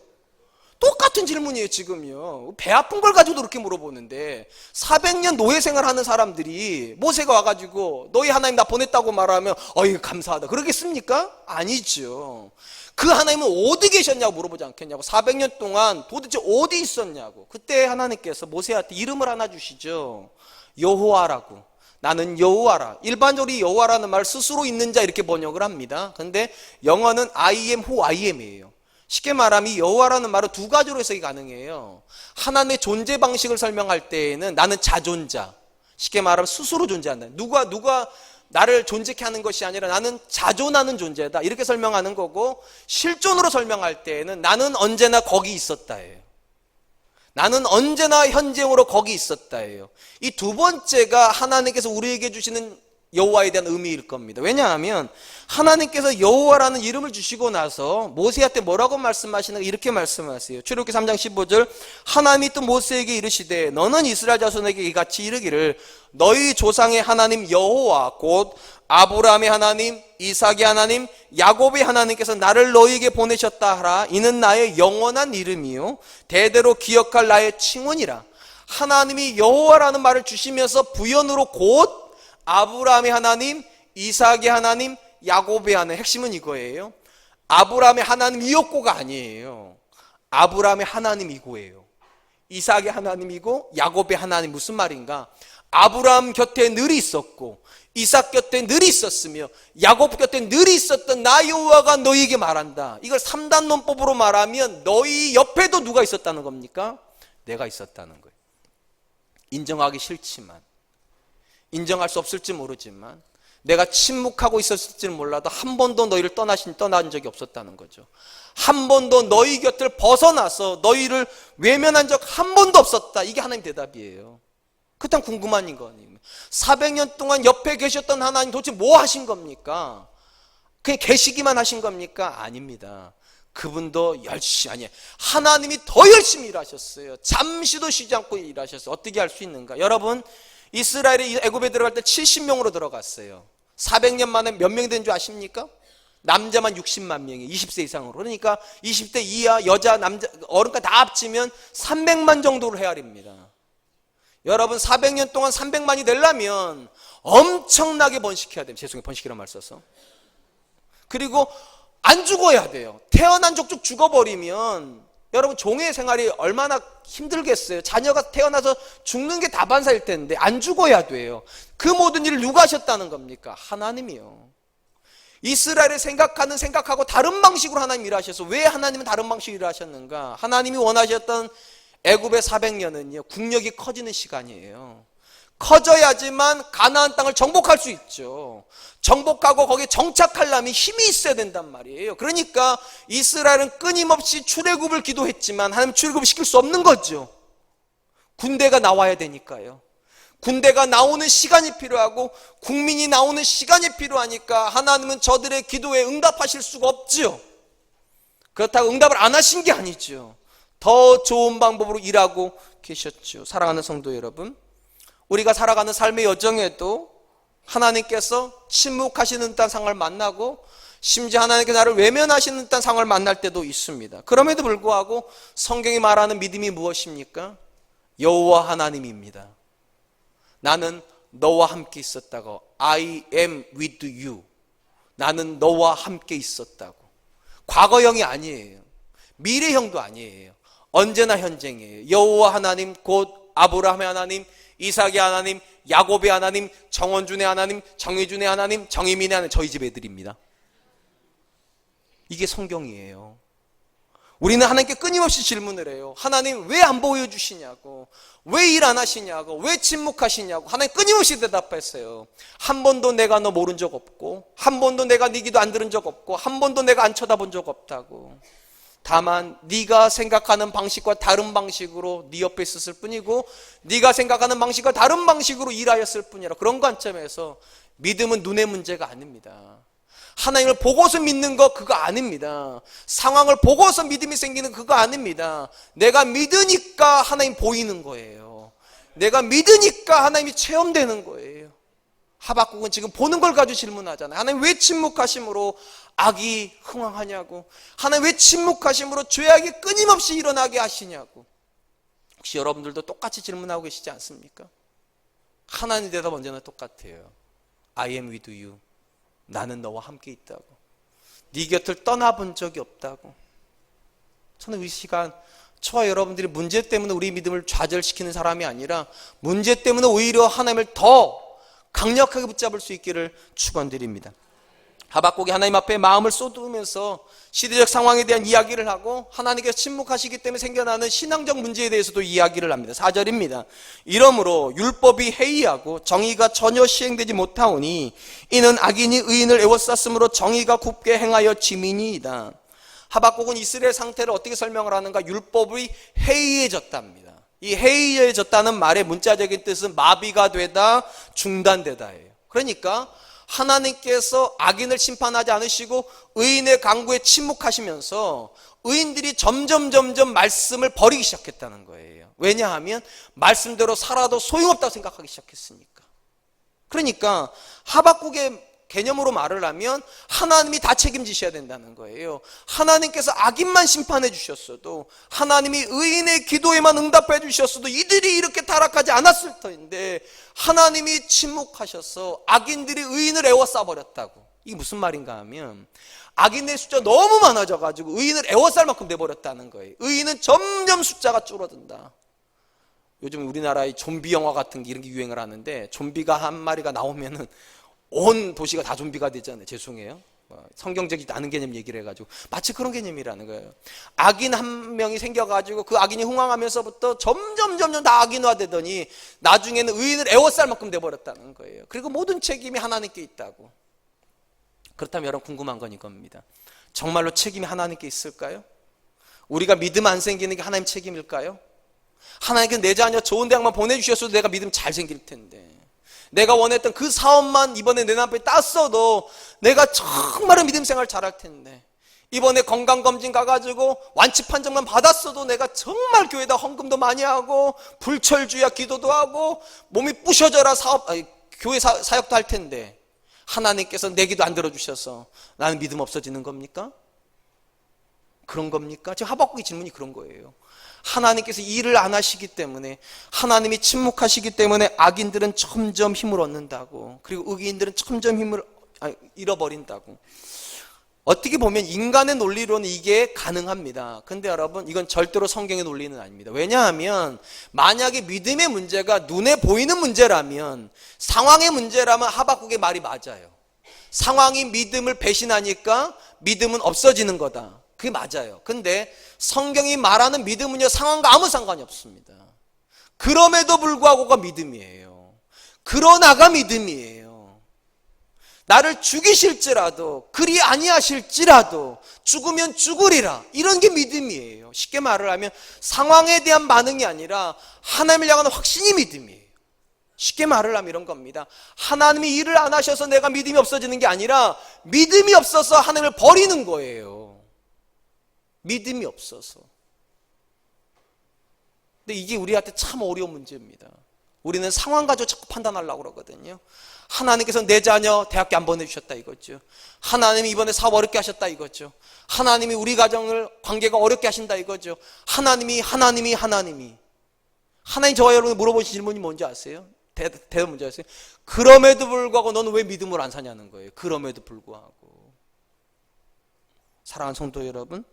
S2: 똑같은 질문이에요, 지금요. 배 아픈 걸 가지고도 그렇게 물어보는데 400년 노예 생활하는 사람들이 모세가 와가지고 너희 하나님 나 보냈다고 말하면 어이 감사하다 그러겠습니까? 아니죠. 그 하나님은 어디 계셨냐고 물어보지 않겠냐고. 400년 동안 도대체 어디 있었냐고. 그때 하나님께서 모세한테 이름을 하나 주시죠. 여호와라고. 나는 여호와라. 일반적으로 이 여호와라는 말 스스로 있는 자 이렇게 번역을 합니다. 근데 영어는 I am who I am이에요. 쉽게 말하면 이 여호와라는 말은 두 가지로 해석이 가능해요. 하나님의 존재 방식을 설명할 때에는 나는 자존자. 쉽게 말하면 스스로 존재한다. 누가 나를 존재케 하는 것이 아니라 나는 자존하는 존재다. 이렇게 설명하는 거고, 실존으로 설명할 때에는 나는 언제나 거기 있었다예요. 나는 언제나 현재형으로 거기 있었다예요. 이 두 번째가 하나님께서 우리에게 주시는 여호와에 대한 의미일 겁니다. 왜냐하면 하나님께서 여호와라는 이름을 주시고 나서 모세한테 뭐라고 말씀하시는가 이렇게 말씀하세요. 출애굽기 3장 15절 하나님이 또 모세에게 이르시되 너는 이스라엘 자손에게 이같이 이르기를 너희 조상의 하나님 여호와 곧 아브라함의 하나님 이삭의 하나님 야곱의 하나님께서 나를 너희에게 보내셨다 하라. 이는 나의 영원한 이름이요 대대로 기억할 나의 칭언이라. 하나님이 여호와라는 말을 주시면서 부연으로 곧 아브라함의 하나님, 이삭의 하나님, 야곱의 하나님. 핵심은 이거예요. 아브라함의 하나님이었고가 아니에요. 아브라함의 하나님이고예요. 이삭의 하나님이고 야곱의 하나님. 무슨 말인가? 아브라함 곁에 늘 있었고 이삭 곁에 늘 있었으며 야곱 곁에 늘 있었던 나 여호와가 너희에게 말한다. 이걸 3단 논법으로 말하면 너희 옆에도 누가 있었다는 겁니까? 내가 있었다는 거예요. 인정하기 싫지만, 인정할 수 없을지 모르지만, 내가 침묵하고 있었을지는 몰라도 한 번도 너희를 떠난 적이 없었다는 거죠. 한 번도 너희 곁을 벗어나서 너희를 외면한 적 한 번도 없었다. 이게 하나님 대답이에요. 그렇다면 궁금한 거 아니에요. 400년 동안 옆에 계셨던 하나님 도대체 뭐 하신 겁니까? 그냥 계시기만 하신 겁니까? 아닙니다. 그분도 열심히, 하나님이 더 열심히 일하셨어요. 잠시도 쉬지 않고 일하셨어요. 어떻게 할 수 있는가? 여러분, 이스라엘이 애굽에 들어갈 때 70명으로 들어갔어요. 400년 만에 몇 명 된 줄 아십니까? 남자만 60만 명이에요. 20세 이상으로. 그러니까 20대 이하 여자, 남자, 어른까지 다 합치면 300만 정도를 헤아립니다. 여러분 400년 동안 300만이 되려면 엄청나게 번식해야 됩니다. 죄송해요. 번식이라는 말 써서. 그리고 안 죽어야 돼요. 태어난 족족 죽어버리면 여러분 종의 생활이 얼마나 힘들겠어요. 자녀가 태어나서 죽는 게 다반사일 텐데 안 죽어야 돼요. 그 모든 일을 누가 하셨다는 겁니까? 하나님이요. 이스라엘을 생각하고 다른 방식으로 하나님 일하셔서 왜 하나님은 다른 방식으로 일하셨는가? 하나님이 원하셨던 애굽의 400년은요 국력이 커지는 시간이에요. 커져야지만 가나안 땅을 정복할 수 있죠. 정복하고 거기에 정착하려면 힘이 있어야 된단 말이에요. 그러니까 이스라엘은 끊임없이 출애굽을 기도했지만 하나님 출애굽을 시킬 수 없는 거죠. 군대가 나와야 되니까요. 군대가 나오는 시간이 필요하고 국민이 나오는 시간이 필요하니까 하나님은 저들의 기도에 응답하실 수가 없죠. 그렇다고 응답을 안 하신 게 아니죠. 더 좋은 방법으로 일하고 계셨죠. 사랑하는 성도 여러분, 우리가 살아가는 삶의 여정에도 하나님께서 침묵하시는 듯한 상황을 만나고 심지어 하나님께서 나를 외면하시는 듯한 상황을 만날 때도 있습니다. 그럼에도 불구하고 성경이 말하는 믿음이 무엇입니까? 여호와 하나님입니다. 나는 너와 함께 있었다고. I am with you. 나는 너와 함께 있었다고. 과거형이 아니에요. 미래형도 아니에요. 언제나 현재이에요. 여호와 하나님 곧 아브라함의 하나님, 이삭의 하나님, 야곱의 하나님, 정원준의 하나님, 정의준의 하나님, 정의민의 하나님, 저희 집 애들입니다. 이게 성경이에요. 우리는 하나님께 끊임없이 질문을 해요. 하나님 왜 안 보여주시냐고, 왜 일 안 하시냐고, 왜 침묵하시냐고. 하나님 끊임없이 대답했어요. 한 번도 내가 너 모른 적 없고, 한 번도 내가 네 기도 안 들은 적 없고, 한 번도 내가 안 쳐다본 적 없다고. 다만 네가 생각하는 방식과 다른 방식으로 네 옆에 있었을 뿐이고 네가 생각하는 방식과 다른 방식으로 일하였을 뿐이라. 그런 관점에서 믿음은 눈의 문제가 아닙니다. 하나님을 보고서 믿는 거 그거 아닙니다. 상황을 보고서 믿음이 생기는 그거 아닙니다. 내가 믿으니까 하나님 보이는 거예요. 내가 믿으니까 하나님이 체험되는 거예요. 하박국은 지금 보는 걸 가지고 질문하잖아요. 하나님 왜 침묵하심으로 악이 흥왕하냐고, 하나님 왜 침묵하심으로 죄악이 끊임없이 일어나게 하시냐고. 혹시 여러분들도 똑같이 질문하고 계시지 않습니까? 하나님 대답 언제나 똑같아요. I am with you. 나는 너와 함께 있다고. 네 곁을 떠나본 적이 없다고. 저는 이 시간 저와 여러분들이 문제 때문에 우리 믿음을 좌절시키는 사람이 아니라 문제 때문에 오히려 하나님을 더 강력하게 붙잡을 수 있기를 축원드립니다. 하박국이 하나님 앞에 마음을 쏟으면서 시대적 상황에 대한 이야기를 하고 하나님께서 침묵하시기 때문에 생겨나는 신앙적 문제에 대해서도 이야기를 합니다. 4절입니다. 이러므로 율법이 해이하고 정의가 전혀 시행되지 못하오니 이는 악인이 의인을 애워쌌으므로 정의가 굽게 행하여 짐이니이다. 하박국은 이스라엘 상태를 어떻게 설명을 하는가? 율법이 해이해졌답니다. 이 해이해졌다는 말의 문자적인 뜻은 마비가 되다, 중단되다예요. 그러니까 하나님께서 악인을 심판하지 않으시고 의인의 강구에 침묵하시면서 의인들이 점점 말씀을 버리기 시작했다는 거예요. 왜냐하면 말씀대로 살아도 소용없다고 생각하기 시작했으니까. 그러니까 하박국의 개념으로 말을 하면 하나님이 다 책임지셔야 된다는 거예요. 하나님께서 악인만 심판해 주셨어도, 하나님이 의인의 기도에만 응답해 주셨어도 이들이 이렇게 타락하지 않았을 터인데 하나님이 침묵하셔서 악인들이 의인을 애워싸 버렸다고. 이게 무슨 말인가 하면 악인의 숫자 너무 많아져가지고 의인을 애워쌀 만큼 돼버렸다는 거예요. 의인은 점점 숫자가 줄어든다. 요즘 우리나라의 좀비 영화 같은 게 이런 게 유행을 하는데, 좀비가 한 마리가 나오면은 온 도시가 다 좀비가 되잖아요. 죄송해요. 성경적이지 않은 개념 얘기를 해가지고 마치 그런 개념이라는 거예요. 악인 한 명이 생겨가지고 그 악인이 흥왕하면서부터 점점 다 악인화 되더니 나중에는 의인을 애워쌀 만큼 돼버렸다는 거예요. 그리고 모든 책임이 하나님께 있다고. 그렇다면 여러분 궁금한 건 이겁니다. 정말로 책임이 하나님께 있을까요? 우리가 믿음 안 생기는 게 하나님 책임일까요? 하나님께 내 자녀 좋은 대학만 보내주셨어도 내가 믿음 잘 생길 텐데, 내가 원했던 그 사업만 이번에 내 남편이 땄어도 내가 정말로 믿음 생활 잘할 텐데, 이번에 건강검진 가가지고 완치 판정만 받았어도 내가 정말 교회에다 헌금도 많이 하고 불철주야 기도도 하고 몸이 부셔져라 교회 사역도 할 텐데 하나님께서 내 기도 안 들어주셔서 나는 믿음 없어지는 겁니까? 그런 겁니까? 지금 하박국의 질문이 그런 거예요. 하나님께서 일을 안 하시기 때문에, 하나님이 침묵하시기 때문에 악인들은 점점 힘을 얻는다고, 그리고 의인들은 점점 힘을 잃어버린다고. 어떻게 보면 인간의 논리로는 이게 가능합니다. 근데 여러분, 이건 절대로 성경의 논리는 아닙니다. 왜냐하면 만약에 믿음의 문제가 눈에 보이는 문제라면, 상황의 문제라면 하박국의 말이 맞아요. 상황이 믿음을 배신하니까 믿음은 없어지는 거다. 그게 맞아요. 근데 성경이 말하는 믿음은요, 상황과 아무 상관이 없습니다. 그럼에도 불구하고가 믿음이에요. 그러나가 믿음이에요. 나를 죽이실지라도, 그리 아니하실지라도 죽으면 죽으리라, 이런 게 믿음이에요. 쉽게 말을 하면 상황에 대한 반응이 아니라 하나님을 향하는 확신이 믿음이에요. 쉽게 말을 하면 이런 겁니다. 하나님이 일을 안 하셔서 내가 믿음이 없어지는 게 아니라 믿음이 없어서 하나님을 버리는 거예요. 믿음이 없어서. 근데 이게 우리한테 참 어려운 문제입니다. 우리는 상황 가지고 자꾸 판단하려고 그러거든요. 하나님께서 내 자녀 대학교 안 보내주셨다 이거죠. 하나님이 이번에 사업 어렵게 하셨다 이거죠. 하나님이 우리 가정을 관계가 어렵게 하신다 이거죠. 하나님이 하나님 저와 여러분이 물어보신 질문이 뭔지 아세요? 대답 뭔지 아세요? 그럼에도 불구하고 너는 왜 믿음을 안 사냐는 거예요. 그럼에도 불구하고. 사랑하는 성도 여러분,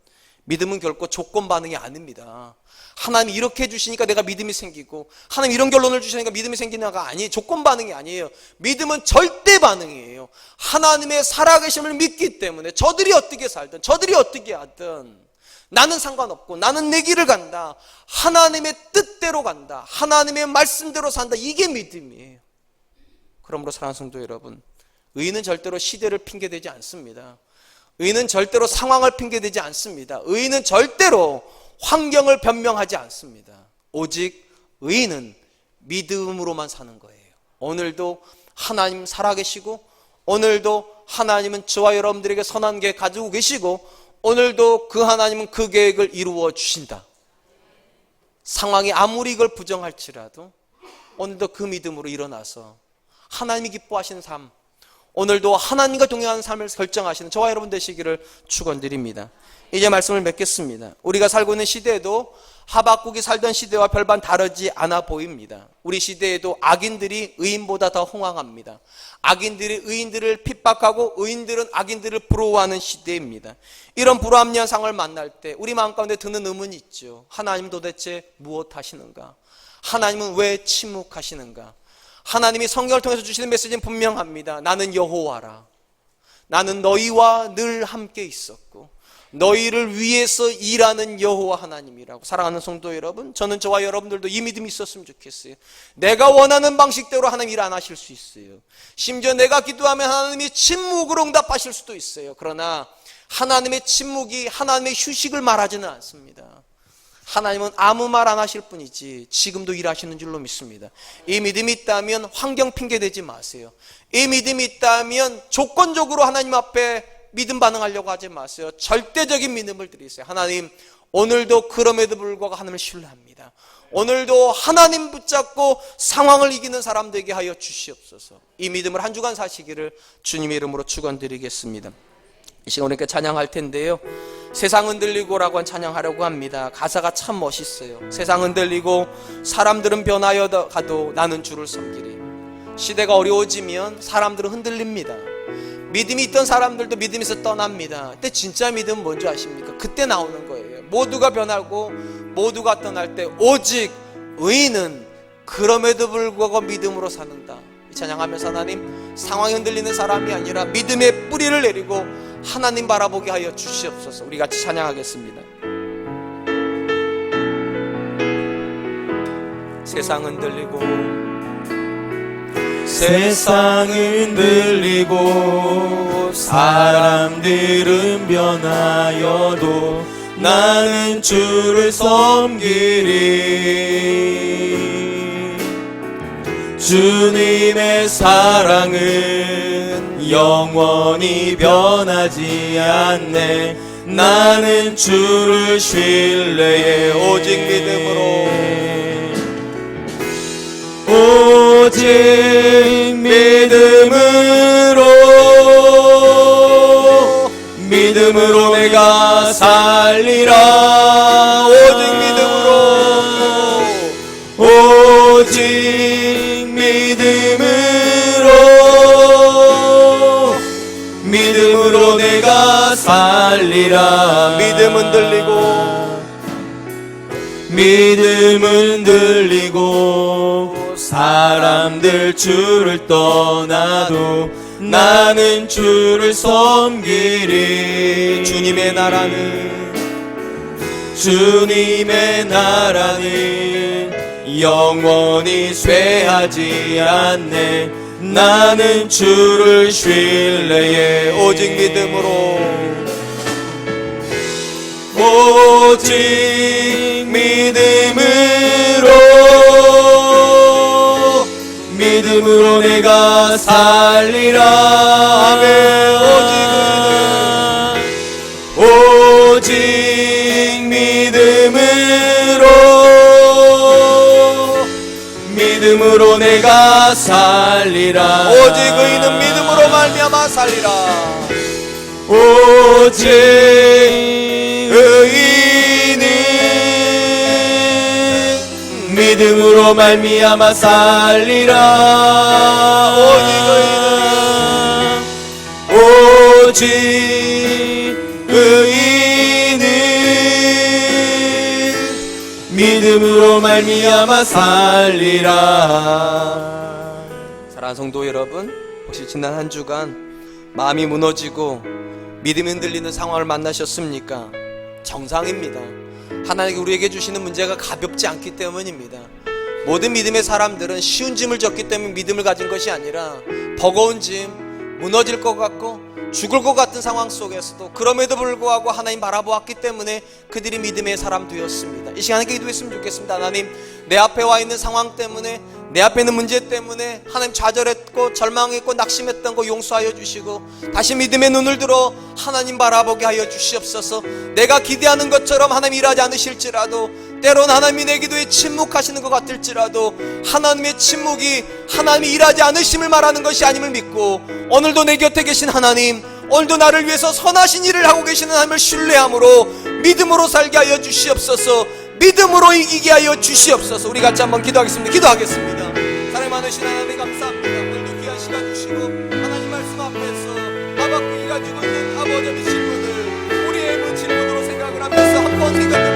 S2: 믿음은 결코 조건 반응이 아닙니다. 하나님이 이렇게 해주시니까 내가 믿음이 생기고, 하나님 이런 결론을 주시니까 믿음이 생기는가 아니에요. 조건 반응이 아니에요. 믿음은 절대 반응이에요. 하나님의 살아계심을 믿기 때문에 저들이 어떻게 살든 저들이 어떻게 하든 나는 상관없고 나는 내 길을 간다. 하나님의 뜻대로 간다. 하나님의 말씀대로 산다. 이게 믿음이에요. 그러므로 사랑하는 성도 여러분, 의인은 절대로 시대를 핑계대지 않습니다. 의인은 절대로 상황을 핑계대지 않습니다. 의인은 절대로 환경을 변명하지 않습니다. 오직 의인은 믿음으로만 사는 거예요. 오늘도 하나님 살아계시고, 오늘도 하나님은 저와 여러분들에게 선한 계획 가지고 계시고, 오늘도 그 하나님은 그 계획을 이루어 주신다. 상황이 아무리 이걸 부정할지라도 오늘도 그 믿음으로 일어나서 하나님이 기뻐하시는 삶, 오늘도 하나님과 동행하는 삶을 결정하시는 저와 여러분 되시기를 축원드립니다. 이제 말씀을 맺겠습니다. 우리가 살고 있는 시대에도 하박국이 살던 시대와 별반 다르지 않아 보입니다. 우리 시대에도 악인들이 의인보다 더 흥황합니다. 악인들이 의인들을 핍박하고 의인들은 악인들을 부러워하는 시대입니다. 이런 불합리한 상황을 만날 때 우리 마음 가운데 드는 의문이 있죠. 하나님 도대체 무엇 하시는가? 하나님은 왜 침묵하시는가? 하나님이 성경을 통해서 주시는 메시지는 분명합니다. 나는 여호와라. 나는 너희와 늘 함께 있었고 너희를 위해서 일하는 여호와 하나님이라고. 사랑하는 성도 여러분, 저는 저와 여러분들도 이 믿음이 있었으면 좋겠어요. 내가 원하는 방식대로 하나님 일 안 하실 수 있어요. 심지어 내가 기도하면 하나님이 침묵으로 응답하실 수도 있어요. 그러나 하나님의 침묵이 하나님의 휴식을 말하지는 않습니다. 하나님은 아무 말 안 하실 뿐이지 지금도 일하시는 줄로 믿습니다. 이 믿음이 있다면 환경 핑계 대지 마세요. 이 믿음이 있다면 조건적으로 하나님 앞에 믿음 반응하려고 하지 마세요. 절대적인 믿음을 드리세요. 하나님, 오늘도 그럼에도 불구하고 하나님을 신뢰합니다. 오늘도 하나님 붙잡고 상황을 이기는 사람 되게 하여 주시옵소서. 이 믿음을 한 주간 사시기를 주님의 이름으로 축원드리겠습니다. 이 시간 우리께 찬양할 텐데요, 세상 흔들리고라고 한 찬양하려고 합니다. 가사가 참 멋있어요. 세상 흔들리고 사람들은 변하여 가도 나는 주를 섬기리. 시대가 어려워지면 사람들은 흔들립니다. 믿음이 있던 사람들도 믿음에서 떠납니다. 그때 진짜 믿음은 뭔지 아십니까? 그때 나오는 거예요. 모두가 변하고 모두가 떠날 때 오직 의인은 그럼에도 불구하고 믿음으로 사는다. 이 찬양하면서 하나님, 상황이 흔들리는 사람이 아니라 믿음의 뿌리를 내리고 하나님 바라보게 하여 주시옵소서. 우리 같이 찬양하겠습니다. 세상 흔들리고
S3: 세상은 들리고 사람들은 변하여도 나는 주를 섬기리. 주님의 사랑은 영원히 변하지 않네. 나는 주를 신뢰해. 오직 믿음으로, 오직 믿음으로 내가 살리라. 오직 믿음으로, 오직 믿음으로 내가 살리라. 믿음은 들리고 사람들 주를 떠나도 나는 주를 섬기리. 주님의 나라는 영원히 쇠하지 않네. 나는 주를 신뢰해. 오직 믿음으로 내가 살리라. 아멘. 오직 믿음으로 내가 살리라.
S2: 오직 의인은 믿음으로 말미암아 살리라.
S3: 오직 의인은 믿음으로 말미암아 살리라. 오직 의인은 믿음으로 말미암아 살리라.
S2: 사랑하는 성도 여러분, 혹시 지난 한 주간 마음이 무너지고 믿음이 흔들리는 상황을 만나셨습니까? 정상입니다. 하나님이 우리에게 주시는 문제가 가볍지 않기 때문입니다. 모든 믿음의 사람들은 쉬운 짐을 졌기 때문에 믿음을 가진 것이 아니라 버거운 짐, 무너질 것 같고 죽을 것 같은 상황 속에서도 그럼에도 불구하고 하나님 바라보았기 때문에 그들이 믿음의 사람 되었습니다. 이 시간에 기도했으면 좋겠습니다. 하나님, 내 앞에 와 있는 상황 때문에 내 앞에 있는 문제 때문에 하나님 좌절했고 절망했고 낙심했던 거 용서하여 주시고 다시 믿음의 눈을 들어 하나님 바라보게 하여 주시옵소서. 내가 기대하는 것처럼 하나님 일하지 않으실지라도 때론 하나님이 내 기도에 침묵하시는 것 같을지라도 하나님의 침묵이 하나님이 일하지 않으심을 말하는 것이 아님을 믿고 오늘도 내 곁에 계신 하나님, 오늘도 나를 위해서 선하신 일을 하고 계시는 하나님을 신뢰함으로 믿음으로 살게 하여 주시옵소서. 믿음으로 이기게 하여 주시옵소서. 우리 같이 한번 기도하겠습니다. 사랑 많으신 하나님 감사합니다. 오늘도 귀한 시간 주시고 하나님 말씀 앞에서 하박국이 가지고 있는 아버지의 질문을 우리의 질문으로 생각을 하면서 한번 생각해